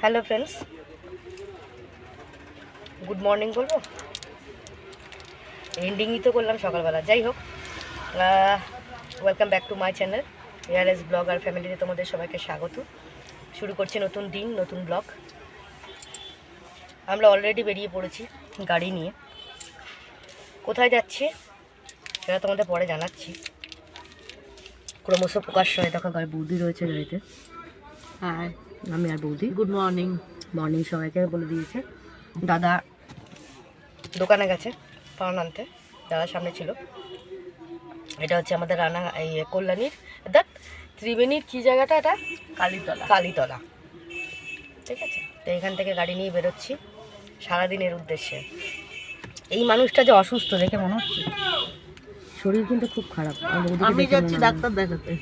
Hello friends, good morning বলবো, এন্ডিংই তো করলাম সকালবেলা। যাই হোক, welcome back to my channel ARS blog আর ফ্যামিলিতে তোমাদের সবাইকে স্বাগত। শুরু করছি নতুন দিন, নতুন ব্লগ। আমরা অলরেডি বেরিয়ে পড়েছি গাড়ি নিয়ে। কোথায় যাচ্ছি সেটা তোমাদের পরে জানাচ্ছি। ক্রমশ প্রকাশ্য হয়। দেখো বৌদি রয়েছে গাড়িতে। হ্যাঁ, আমি আর বৌদি। Good morning. মর্নিং সবাইকে বলে দিয়েছে। দাদা দোকানে গেছে পান আনতে, দাদার সামনে ছিল। এটা হচ্ছে আমাদের রানা এই কল্যাণীর ত্রিবেণীর কী জায়গাটা, এটা কালীতলা। ঠিক আছে, তো এখান থেকে গাড়ি নিয়ে বেরোচ্ছি সারাদিনের উদ্দেশ্যে। এই মানুষটা যে অসুস্থ দেখে মনে হচ্ছে, শরীর কিন্তু খুব খারাপ। আমি যাচ্ছি ডাক্তার দেখাতে।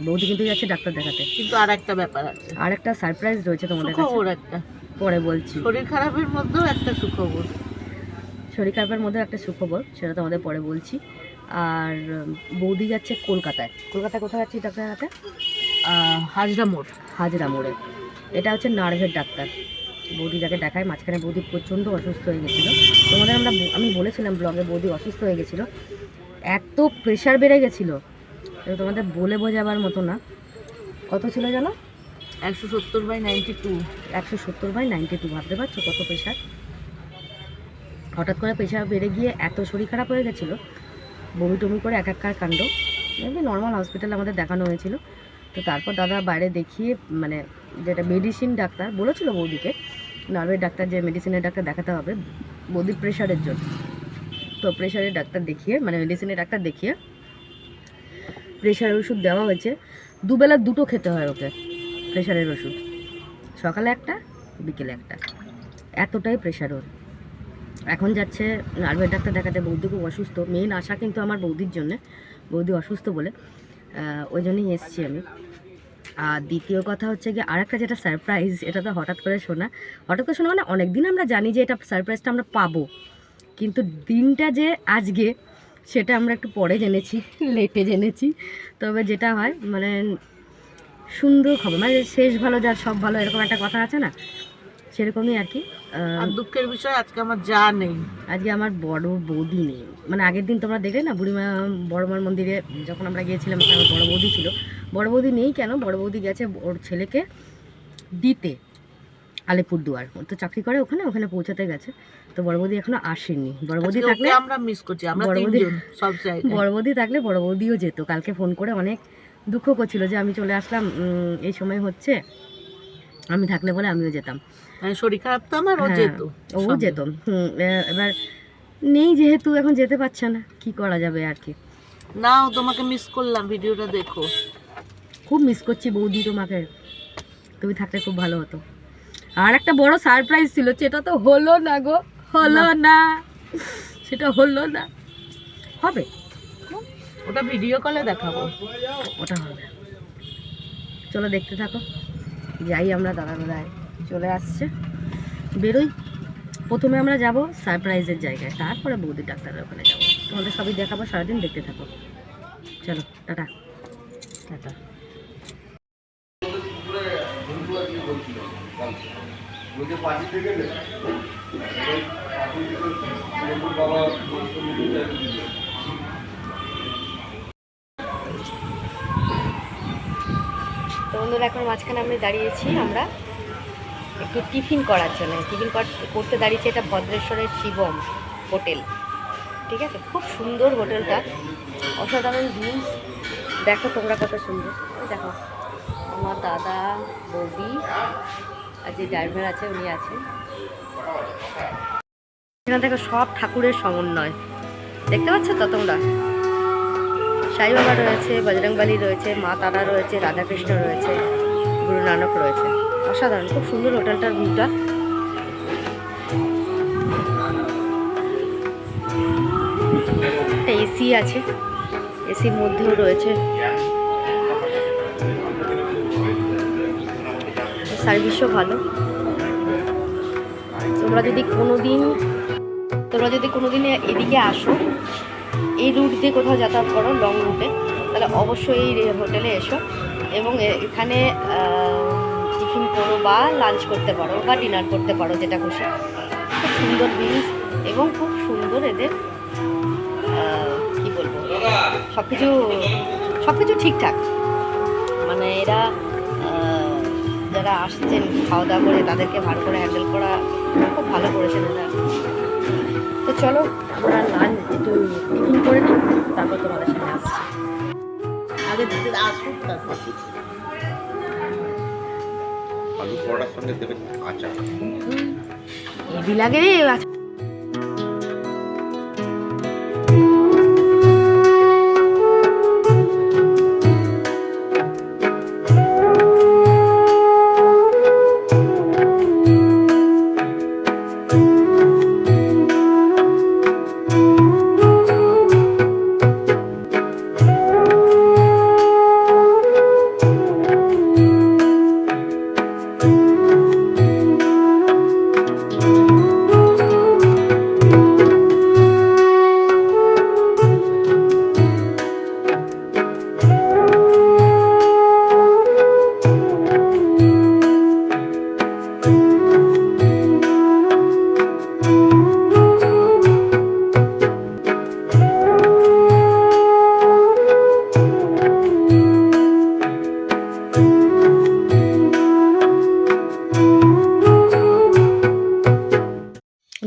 বৌদি কিন্তু যাচ্ছে ডাক্তার দেখাতে, কিন্তু আর একটা ব্যাপার আছে, আর একটা সারপ্রাইজ রয়েছে তোমাদের কাছে। সুখবর একটা পরে বলছি। শরীর খারাপের মধ্যেও একটা সুখবর। শরীর খারাপের মধ্যে একটা সুখবর, সেটা তোমাদের পরে বলছি। আর বৌদি যাচ্ছে কলকাতায়। কলকাতায় কোথায় যাচ্ছি ডাক্তার দেখাতে? হাজরা মোড়ে। এটা হচ্ছে নার্ভের ডাক্তার। বৌদি যাকে দেখায়, মাঝখানে বৌদি প্রচণ্ড অসুস্থ হয়ে গেছিলো। তোমাদের আমি বলেছিলাম ব্লগে, বৌদি অসুস্থ হয়ে গেছিলো, এত প্রেশার বেড়ে গেছিলো, তোমাদের বলে বোঝাবার মতো না। কত ছিল জানো? 170/92। 170/92। ভাবতে পারছো কত প্রেশার? হঠাৎ করে প্রেশার বেড়ে গিয়ে এত শরীর খারাপ হয়ে গেছিলো, বমি টমি করে একাকার কাণ্ড। এমনি নর্মাল হসপিটালে আমাদের দেখানো হয়েছিল। তো তারপর দাদা বাইরে দেখিয়ে, মানে যেটা মেডিসিন ডাক্তার বলেছিল বৌদিকে, নার্ভের ডাক্তার, যে মেডিসিনের ডাক্তার দেখাতে হবে বৌদির প্রেশারের জন্য। তো প্রেশারের ডাক্তার দেখিয়ে, মানে মেডিসিনের ডাক্তার দেখিয়ে প্রেশারের ওষুধ দেওয়া হয়েছে। দুবেলা দুটো খেতে হয় ওকে প্রেশারের ওষুধ, সকালে একটা, বিকেলে একটা। এতটাই প্রেশার ওর। এখন যাচ্ছে নার্ভের ডাক্তার দেখাতে। বৌদি খুব অসুস্থ। মেন আশা কিন্তু আমার বৌদির জন্যে, বৌদি অসুস্থ বলে, ওই জন্যই এসছি আমি। আর দ্বিতীয় কথা হচ্ছে গিয়ে আর একটা যেটা সারপ্রাইজ, এটা তো হঠাৎ করে শোনা মানে অনেক দিন আমরা জানি যে এটা সারপ্রাইজটা আমরা পাবো, কিন্তু দিনটা যে আজকে সেটা আমরা একটু পরে জেনেছি, লেটে জেনেছি। তবে যেটা হয়, মানে সুন্দর খবর, মানে শেষ ভালো যার সব ভালো, এরকম একটা কথা আছে না, সেরকমই আর কি। আর দুঃখের বিষয়, আজকে আমার যা নেই। আজকে আমার বড় বৌদি নেই। মানে আগের দিন তোমরা দেখলে না, বুড়িমা বড়মার মন্দিরে যখন আমরা গিয়েছিলাম, আমার বড় বৌদি ছিল। বড় বৌদি নেই কেন? বড় বৌদি গেছে ওর ছেলেকে দিতে আলিপুরদুয়ার। ও তো চাকরি করে ওখানে পৌঁছাতে গেছে। তো বড় বৌদি এখনো আসেনি। বড় বৌদি থাকলে আমরা মিস করছি, আমরা তিনজন সব জায়গায়। বড় বৌদি থাকলে বড় বৌদিও যেত। কালকে ফোন করে অনেক দুঃখ করছিল যে আমি চলে আসলাম, এই সময় হচ্ছে, আমি থাকলে বলে আমিও যেতাম। শরীর খারাপ তো আমার, ও যেত। এবার নেই যেহেতু, এখন যেতে পারছে না, কি করা যাবে আর কি। নাও, তোমাকে মিস করলাম, ভিডিওটা দেখো। খুব মিস করছি বৌদি তোমাকে, তুমি থাকলে খুব ভালো হতো। আর একটা বড় সারপ্রাইজ ছিল, সেটা তো হলো না গো, হলো না, সেটা হলো না। হবে, ওটা ভিডিও কলে দেখাবো, ওটা হবে। চলো দেখতে থাকো। যাই আমরা, দাদায় চলে আসছে, বেরোই। প্রথমে আমরা যাব সারপ্রাইজের জায়গায়, তারপরে বৌদি ডাক্তারের ওখানে যাবো। তোমাদের সবই দেখাবো, সারাদিন দেখতে থাকো। চলো, টাটা টাটা। তো বন্ধুরা, এখন মাঝখানে আমি দাঁড়িয়েছি, আমরা একটু টিফিন করার জন্য। টিফিন করতে দাঁড়িয়েছি, এটা ভদ্রেশ্বরের শিবম হোটেল। ঠিক আছে, খুব সুন্দর হোটেলটা, অসাধারণ ভিউজ। দেখো তোমরা কত সুন্দর। দেখো আমার দাদা, বৌদি আর যে ড্রাইভার আছে উনি আছে। এখানে দেখো সব ঠাকুরের সমন্বয়, দেখতে পাচ্ছ তো তোমরা? সাই বাবা রয়েছে, বজরংবলী রয়েছে, মা তারা রয়েছে, রাধাকৃষ্ণ রয়েছে, গুরু নানক রয়েছে। অসাধারণ, খুব সুন্দর হোটেলটার ভিউটা। একটা এসি আছে, এসির মধ্যেও রয়েছে, সার্ভিসও ভালো। তোমরা যদি কোনোদিন এদিকে আসো, এই রুট দিয়ে কোথাও যাতায়াত করো, লং রুটে, তাহলে অবশ্যই এই হোটেলে এসো। এবং এখানে টিফিন করো বা লাঞ্চ করতে পারো বা ডিনার করতে পারো, যেটা খুশি। খুব সুন্দর বিচ এবং খুব সুন্দর এদের কি বলবো, সব কিছু ঠিকঠাক। মানে এরা যারা আসছেন খাওয়া দাওয়া করে তাদেরকে ভালো করে হ্যান্ডেল করা খুব ভালো করেছেন এরা। তো চলো আমরা লাঞ্চ একটু টিফিন করে নিই, তারপর তোমাদের সামনে আসছি। আগে দিতে আসুক তারপর আলু পরোটার সঙ্গে দেবেন আচার। হেভি লাগে রে।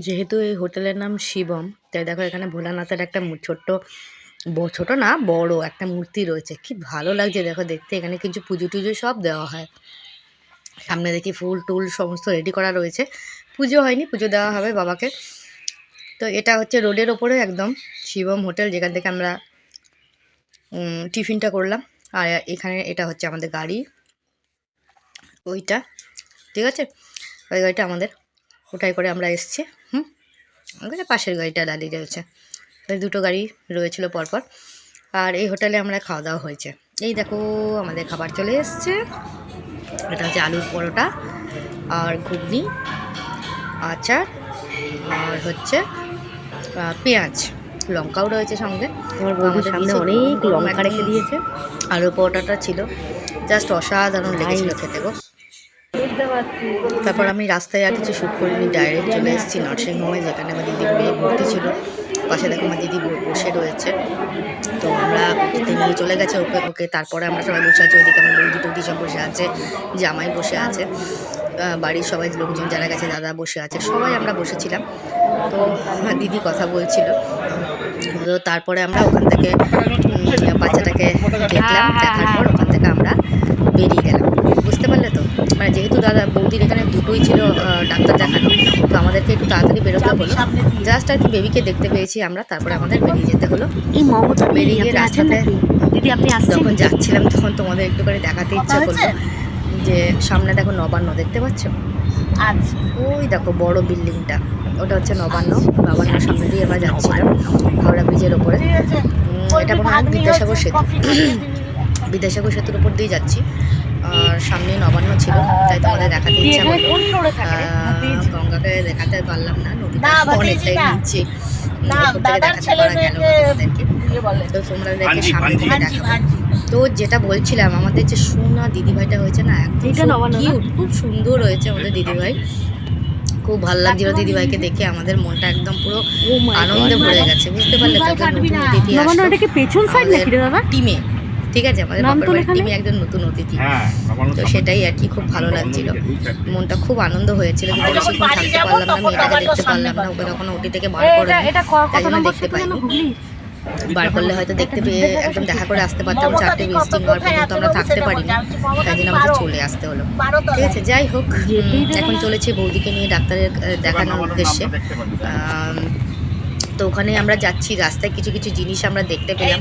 যেহেতু এই হোটেলের নাম শিবম, তাই দেখো এখানে ভোলানাথের একটা ছোট না বড় একটা মূর্তি রয়েছে। কি ভালো লাগছে দেখো দেখতে। এখানে কিছু পুজো টুজো সব দেওয়া হয়। সামনে দেখি ফুল টুল সমস্ত রেডি করা রয়েছে। পুজো হয়নি, পুজো দেওয়া হবে বাবাকে। তো এটা হচ্ছে রোডের ওপরে একদম শিবম হোটেল, যেখান থেকে আমরা টিফিনটা করলাম। আর এখানে এটা হচ্ছে আমাদের গাড়ি, ওইটা ঠিক আছে, ওই গাড়িটা আমাদের, ওটাই করে আমরা এসছি। আমাদের পাশের গাড়িটা দাঁড়িয়ে রয়েছে। ওই দুটো গাড়ি রয়েছিল পরপর। আর এই হোটেলে আমরা খাওয়া দাওয়া হয়েছে। এই দেখো আমাদের খাবার চলে এসছে। এটা হচ্ছে আলুর পরোটা আর ঘুগনি, আচার, আর হচ্ছে পেঁয়াজ, লঙ্কাও রয়েছে সঙ্গে। আমাদের সামনে অনেক লঙ্কা রেখে দিয়েছে। আলুর পরোটাটা ছিল জাস্ট অসাধারণ লেগেছিল খেতে গো। তারপর আমি রাস্তায় আর কিছু শ্যুট করিনি, ডাইরেক্ট চলে এসেছি নার্সিংহোমে, যেখানে আমার দিদির মেয়ে ভর্তি ছিল। পাশে দেখো আমার দিদি বসে রয়েছে। তো আমরা ওকে নিয়ে চলে গেছে ওকে। তারপরে আমরা সবাই বসে আছি। ওইদিকে আমার বৌদি টৌদি সব বসে আছে, জামাই বসে আছে, বাড়ির সবাই লোকজন যারা গেছে, দাদা বসে আছে, সবাই আমরা বসেছিলাম। তো দিদি কথা বলছিল। তো তারপরে আমরা ওখান থেকে বাচ্চাটাকে দেখলাম, দেখার পর ওখান থেকে আমরা বেরিয়ে গেলাম। বুঝতে পারলে তো, মানে যেহেতু দাদা বৌদির এখানে দুটোই ছিল ডাক্তার দেখানো, তো আমাদেরকে একটু তাড়াতাড়ি বেরোতে হলো। জাস্ট আর কি বেবিকে দেখতে পেয়েছি আমরা, তারপরে আমাদের বেরিয়ে যেতে হলো। বেরিয়ে গিয়ে রাস্তাতে দিদি আপনি যখন যাচ্ছিলাম তখন তোমাদের একটু করে দেখাতে ইচ্ছা করলো যে সামনে দেখো নবান্ন, দেখতে পাচ্ছ? আচ্ছা ওই দেখো বড় বিল্ডিংটা, ওটা হচ্ছে নবান্ন। নবান্নর সামনে দিয়ে আমরা যাচ্ছিলাম হাওড়া ব্রিজের ওপরে। এটা মনে হয় বিদ্যাসাগর সেতু, বিদ্যাসাগর সেতুর উপর দিয়ে যাচ্ছি। আর সামনে নবান্ন ছিল, তাই তোমাদের দেখাতে ইচ্ছা করলো। গঙ্গাকে দেখাতে পারলাম না, নদীটা অনেকটাই নিচে, দেখাতে পারা গেল তোমাদেরকে। তো তোমরা দেখে সামনে থেকে দেখাবো। তো যেটা বলছিলাম, আমাদের যে সোনা দিদিভাইটা হয়েছে না, একদম কিউট, খুব সুন্দর হয়েছে আমাদের দিদিভাই। খুব ভালো লাগছিল দিদিভাইকে দেখে, আমাদের মনটা একদম পুরো আনন্দে ভরে গেছে। বুঝতে পারলে তো, নতুন অতিথি আসলো টিমে, ঠিক আছে, আমাদের বাবার বাড়ির টিমে একজন নতুন অতিথি। তো সেটাই আর কি, খুব ভালো লাগছিল, মনটা খুব আনন্দ হয়েছিল। কিন্তু বেশিক্ষণ থাকতে পারলাম না, মেয়েটাকে দেখতে পারলাম না, ওকে তখন ওটি থেকে বার করে তাই জন্য দেখতে পাইনি। বার করলে হয়তো দেখতে পেয়ে একদম দেখা করে আসতে পারতাম। 4টে ভিজিটিং হওয়ার পর্যন্ত আমরা থাকতে পারিনি, তাই জন্য আমাদের চলে আসতে হলো। ঠিক আছে, যাই হোক, এখন চলেছি বৌদিকে নিয়ে ডাক্তারের দেখানোর উদ্দেশ্যে। তো ওখানে আমরা যাচ্ছি, রাস্তায় কিছু কিছু জিনিস আমরা দেখতে পেলাম,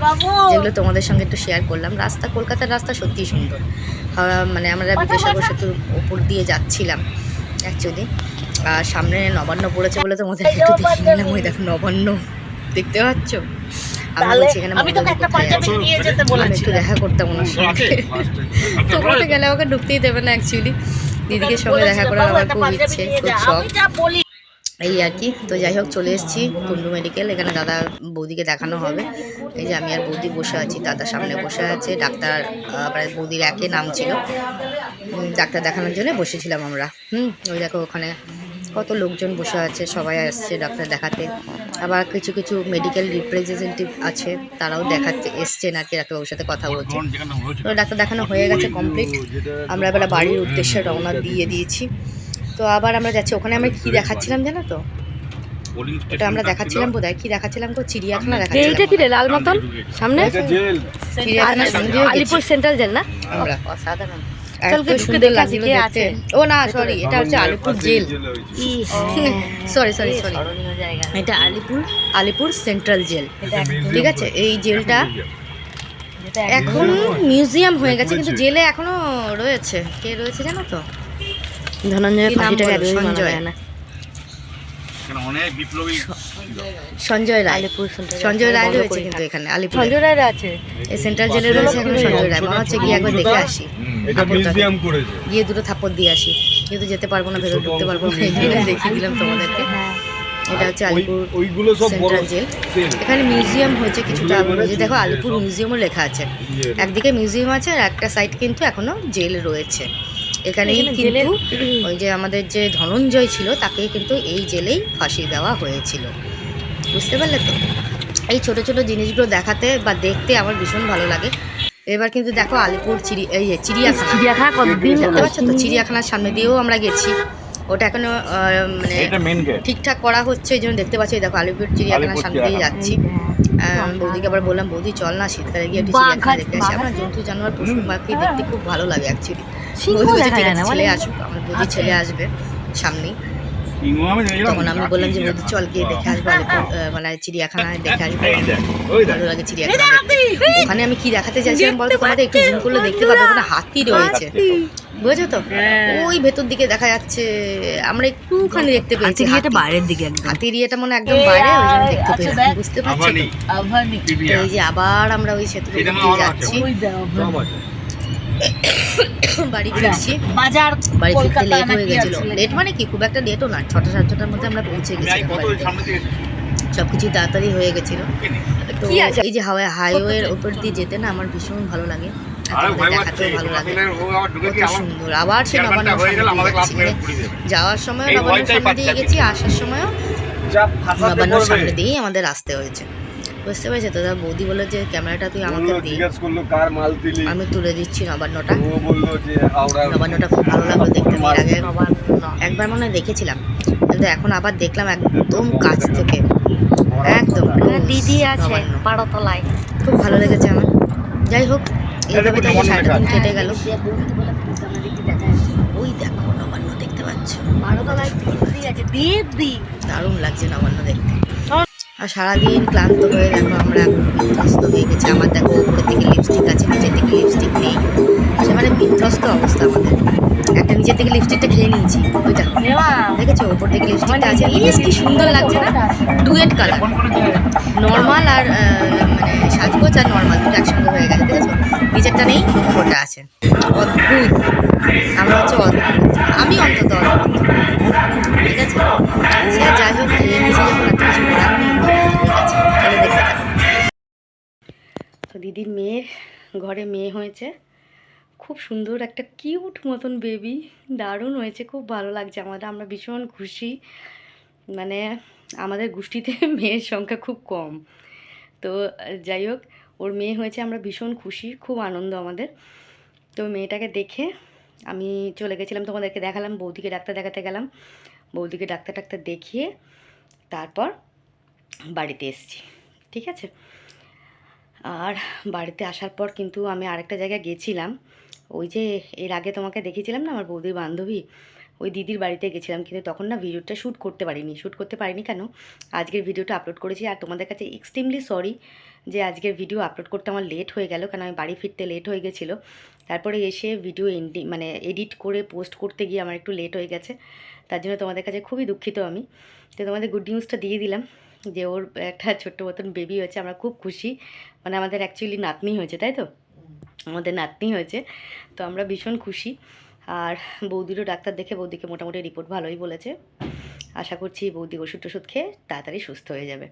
যেগুলো তোমাদের সঙ্গে একটু শেয়ার করলাম। কলকাতার রাস্তা সত্যিই সুন্দর। মানে আমরা বিদ্যাসাগর সেতুর ওপর দিয়ে যাচ্ছিলাম অ্যাকচুয়ালি। আর সামনে নবান্ন পড়েছে বলে তোমাদের একটু দেখিয়ে নিলাম। ওই দেখো নবান্ন, দেখতে পাচ্ছ? আমি বলছি এখানে একটু দেখা করতাম ওনার সঙ্গে। তোমরা গেলে আমাকে ঢুকতেই দেবে না অ্যাকচুয়ালি। দিদিকে সঙ্গে দেখা করার আমার খুব ইচ্ছে, খুব শখ। এই আর কি। তো যাই হোক চলে এসেছি কুন্ডু মেডিকেল, এখানে দাদা বৌদিকে দেখানো হবে। এই যে আমি আর বৌদি বসে আছি, দাদা সামনে বসে আছে, ডাক্তার প্রায় বৌদির একই নাম ছিল। ডাক্তার দেখানোর জন্য বসেছিলাম আমরা। ওই দেখো ওখানে কত লোকজন বসে আছে, সবাই আসছে ডাক্তার দেখাতে। আবার কিছু কিছু মেডিকেল রিপ্রেজেন্টেটিভ আছে, তারাও দেখাতে এসছেন আর কি, ডাক্তারবাবুর সাথে কথা বলছে। তো ডাক্তার দেখানো হয়ে গেছে কমপ্লিট। আমরা এবার বাড়ির উদ্দেশ্যে রওনা দিয়ে দিয়েছি। তো আবার আমরা যাচ্ছি, ওখানে আমরা কি দেখাচ্ছিলাম জানো তো, ওটা আমরা দেখাচ্ছিলাম বোধহয়, কি দেখাচ্ছিলাম গো, চিড়িয়াখানা দেখাচ্ছিলাম। এইটা কি রে লাল মতন সামনে? চিড়িয়াখানার সামনে আলিপুর সেন্ট্রাল জেল না? আমরা অসাধারণ। এত সুন্দর লাগছিল দেখতে। ও না সরি, এটা হচ্ছে Alipore jail. Sorry sorry sorry, স্মরণীয় জায়গা। এটা আলিপুর সেন্ট্রাল জেল। ঠিক আছে, এই জেলটা এখন মিউজিয়াম হয়ে গেছে, কিন্তু জেলে এখনো রয়েছে। কে রয়েছে জানো তো? ধনঞ্জয় কি নাম ফাঁসিটাকে বলো? একদমই মানা সঞ্জয়। যায় না। অনেক বিপ্লবী সঞ্জয় রায়। আলিপুর সেন্ট্রাল সঞ্জয় রায় বন্ধ রয়েছে করে কিন্তু থাক। এখানে আলিপুর সঞ্জয় রায়ের আছে। এই সেন্ট্রাল জেলে রয়েছে এখন সঞ্জয় রায়। মনে হচ্ছে গিয়ে একবার দেখে আসি, এটা মিউজিয়াম করেছে। গিয়ে দুটো থাপ্পড় দিয়ে আসি। কিন্তু যেতে পারবো না, ভেতর ঢুকতে পারবো না, এই জন্য দেখিয়ে দিলাম তোমাদেরকে। এটা হচ্ছে আলিপুর ওইগুলো সব বড় সেন্ট্রাল জেল। এখানে মিউজিয়াম হয়েছে কিছুটা, যে দেখো আলিপুর মিউজিয়ামও লেখা আছে। একদিকে মিউজিয়াম আছে আর একটা সাইড কিন্তু এখনো জেল রয়েছে। এখানেই কিন্তু ওই যে আমাদের যে ধনঞ্জয় ছিল, তাকে কিন্তু এই জেলেই ফাঁসি দেওয়া হয়েছিল। বুঝতে পারলে তো? এই ছোট ছোট জিনিসগুলো দেখাতে বা দেখতে আমার ভীষণ ভালো লাগে। এবার কিন্তু দেখো আলিপুর চিড়িয়াখানা কতদিন দেখতে পাচ্ছ তো, চিড়িয়াখানার সামনে দিয়েও আমরা গেছি। ওটা এখনো মানে এটা মেন গেট। ঠিকঠাক করা হচ্ছে, এই জন্য দেখতে পাচ্ছি। দেখো আলিপুর চিড়িয়াখানার সামনে দিয়ে যাচ্ছি। বৌদিকে আবার বললাম, বৌদি চল না, শীতকালে গিয়ে একটু চিড়িয়াখানা দেখতে আসি। আমার জন্তু জানোয়ার পশু পাখি দেখতে খুব ভালো লাগে অ্যাকচুয়ালি। বৌদি বলছে ঠিক আছে ছেলে আসুক, আমার বৌদি ছেলে আসবে সামনেই। তখন আমি বললাম যে বৌদি চল গিয়ে দেখে আসবো আলিপুর মানে চিড়িয়াখানায় দেখে আসবো, ভালো লাগে চিড়িয়াখানা দেখতে। ওখানে আমি কি দেখাতে চাইছিলাম বলতো তোমাদের, একটু জুম করলে দেখতে পাবো, ওখানে হাতি রয়েছে, বুঝেছো তো? ওই ভেতর দিকে দেখা যাচ্ছে, আমরা একটুখানি দেখতে পেয়েছি হাতি। বাইরের দিকে একদম। হাতির ইয়েটা মনে একদম বাইরে, ওই জন্য দেখতে পেলাম। বুঝতে পারছো তো? আভানি। তো এই যে আবার আমরা ওই সেতুর উপর দিয়ে যাচ্ছি, ওই দাও, আভানি। বাড়ি ফিরছি। বাজার বাড়ি ফিরতে কলকাতা লেট হয়ে নাকি গেছিল। আছে? লেট মানে কি, খুব একটা লেটও না, 6টা 6:30টার মধ্যে আমরা পৌঁছে গেছিলাম বাড়িতে। সব কিছু তাড়াতাড়ি হয়ে গেছিল। তো এই যে হাইওয়ের ওপর দিয়ে যেতে না আমার ভীষণ ভালো লাগে, আর তোমাদের দেখাতেও ভালো লাগে। কত সুন্দর। আবার সে নবান্নর সামনে দিয়ে যাচ্ছি, মানে যাওয়ার সময়ও নবান্নর সামনে দিয়ে গেছি, আসার সময়ও নবান্নর সামনে দিয়েই আমাদের আসতে হয়েছে। বুঝতে পেরেছো তো? বৌদি বললো যে ক্যামেরাটা তুই আমাকে দে, জিজ্ঞেস করলো কার মাল দিলি, আমি তুলে দিচ্ছি নবান্নটা। ও বললো যে হাওড়া। নবান্নটা খুব ভালো লাগলো দেখতে। এর আগে একবার মনে হয় দেখেছিলাম, কিন্তু এখন আবার দেখলাম একদম কাছ থেকে, একদম দিদি আছে নবান্ন। পাড়তলায়। খুব ভালো লেগেছে আমার। যাই হোক, এইভাবে তো 6টা দিন কেটে গেল। ওই দেখো নবান্ন দেখতে পাচ্ছ, পাড়তলায় দিদি আছে, দিদি। দারুণ লাগছে নবান্ন দেখতে। আর সারাদিন ক্লান্ত হয়ে দেখো আমরা এখন বিধ্বস্ত হয়ে গেছি। আমার দেখো উপরের দিকে লিপস্টিক আছে, নিচের দিকে লিপস্টিক নেই, সে মানে বিধ্বস্ত অবস্থা আমাদের। একটা নিচের দিকে লিপস্টিকটা খেয়ে নিয়েছি, ওইটা দেখেছো? উপর দিকে লিপস্টিকটা আছে, ইস কি সুন্দর লাগছে না, ডুয়েট কালার। নর্মাল আর মানে সাজগোজ আর নর্মাল দুটো একসঙ্গে হয়ে গেছে, দেখেছো? নিচেরটা নেই, উপরটা আছে। অদ্ভুত, আমরা হচ্ছে অদ্ভুত, আমি অন্তত অদ্ভুত। ঠিক আছে, সে যাই হোক খেয়ে নিয়েছি যখন এত কিছু করার নেই, ঠিক আছে চলো দেখতে থাকো। তো দিদির মেয়ের ঘরে মেয়ে হয়েছে, খুব সুন্দর একটা কিউট মতন বেবি, দারুণ হয়েছে, খুব ভালো লাগছে আমাদের। আমরা ভীষণ খুশি, মানে আমাদের গোষ্ঠীতে মেয়ের সংখ্যা খুব কম। তো যাই হোক, ওর মেয়ে হয়েছে, আমরা ভীষণ খুশি, খুব আনন্দ আমাদের। তো মেয়েটাকে দেখে আমি চলে গেছিলাম, তোমাদেরকে দেখালাম, বৌদিকে ডাক্তার দেখাতে গেলাম। বৌদিকে ডাক্তার দেখিয়ে তারপর বাড়িতে এসেছি, ঠিক আছে? আর বাড়িতে আসার পর কিন্তু আমি আরেকটা জায়গায় গেছিলাম, ওই যে এর আগে তোমাকে দেখিয়েছিলাম না আমার বৌদির বান্ধবী, ওই দিদির বাড়িতে গেছিলাম। কিন্তু তখন না ভিডিওটা শ্যুট করতে পারিনি কেন, আজকের ভিডিওটা আপলোড করেছি। আর তোমাদের কাছে এক্সট্রিমলি সরি যে আজকের ভিডিও আপলোড করতে আমার লেট হয়ে গেল, কারণ আমি বাড়ি ফিরতে লেট হয়ে গেছিলো। তারপরে এসে ভিডিও মানে এডিট করে পোস্ট করতে গিয়ে আমার একটু লেট হয়ে গেছে, তার জন্য তোমাদের কাছে খুবই দুঃখিত আমি। তো তোমাদের গুড নিউজটা দিয়ে দিলাম যে ওর একটা ছোট্ট মতন বেবি হয়েছে, আমরা খুব খুশি। মানে আমাদের অ্যাকচুয়ালি নাতনি হয়েছে, তাই তো? আমাদের নাতনি হয়েছে, তো আমরা ভীষণ খুশি। আর বৌদিরও ডাক্তার দেখে বৌদিকে মোটামুটি রিপোর্ট ভালোই বলেছে। আশা করছি বৌদি ওষুধ টষুধ খেয়ে তাড়াতাড়ি সুস্থ হয়ে যাবে।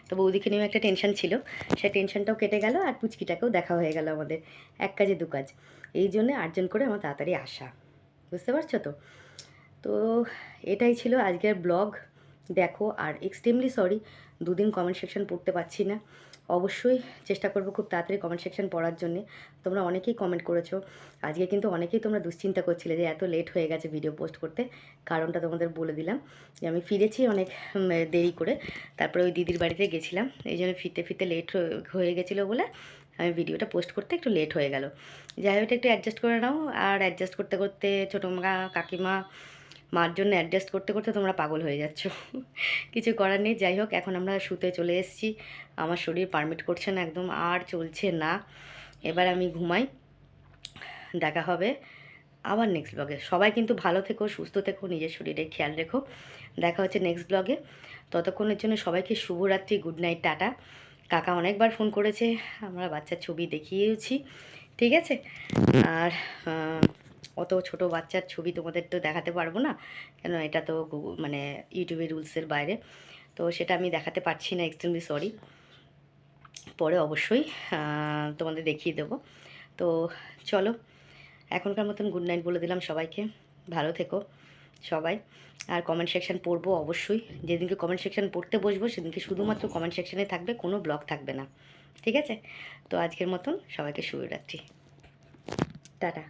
তো বৌদিকে নিয়েও একটা টেনশন ছিল, সেই টেনশনটাও কেটে গেল, আর পুচকিটাকেও দেখা হয়ে গেল আমাদের। এক কাজে দু কাজ, এই জন্যে আর্জেন্ট করে আমার তাড়াতাড়ি আসা, বুঝতে পারছো তো। তো এটাই ছিল আজকের ব্লগ। দেখো, আর এক্সট্রিমলি সরি, দুদিন কমেন্ট সেকশন পড়তে পারছি না। অবশ্যই চেষ্টা করবো খুব তাড়াতাড়ি কমেন্ট সেকশন পড়ার জন্যে। তোমরা অনেকেই কমেন্ট করেছো আজকে, কিন্তু অনেকেই তোমরা দুশ্চিন্তা করছিলে যে এত লেট হয়ে গেছে ভিডিও পোস্ট করতে। কারণটা তোমাদের বলে দিলাম যে আমি ফিরেছি অনেক দেরি করে, তারপরে ওই দিদির বাড়িতে গেছিলাম, এই জন্য ফিরতে ফিরতে লেট হয়ে গেছিলো বলে আমি ভিডিওটা পোস্ট করতে একটু লেট হয়ে গেল। যাই হোক, একটু অ্যাডজাস্ট করে নাও। আর অ্যাডজাস্ট করতে করতে ছোটো মা কাকিমা মার জন্য অ্যাডজাস্ট করতে করতে তোমরা পাগল হয়ে যাচ্ছ, কিছু করার নেই। যাই হোক, এখন আমরা শুতে চলে এসেছি, আমার শরীর পারমিট করছে না, একদম আর চলছে না। এবার আমি ঘুমাই, দেখা হবে আবার নেক্সট ব্লগে। সবাই কিন্তু ভালো থেকো, সুস্থ থেকো, নিজের শরীরের খেয়াল রেখো। দেখা হচ্ছে নেক্সট ব্লগে। ততক্ষণের জন্য সবাইকে শুভরাত্রি, গুড নাইট, টাটা। কাকা অনেকবার ফোন করেছে, আমরা বাচ্চার ছবি দেখিয়েছি, ঠিক আছে। আর অত ছোট বাচ্চার ছবি তোমাদের তো দেখাতে পারবো না, কেন এটা তো মানে ইউটিউবের রুলসের বাইরে, তো সেটা আমি দেখাতে পারছি না, এক্সট্রিমলি সরি। পরে অবশ্যই তোমাদের দেখিয়ে দেবো। তো চলো, এখনকার মতন গুড নাইট বলে দিলাম সবাইকে। ভালো থেকো সবাই। আর কমেন্ট সেকশন পড়বো অবশ্যই, যেদিনকে কমেন্ট সেকশন পড়তে বসবো সেদিনকে শুধুমাত্র কমেন্ট সেকশনে থাকবে, কোনো ব্লগ থাকবে না, ঠিক আছে। তো আজকের মতন সবাইকে শুভরাত্রি, টাটা।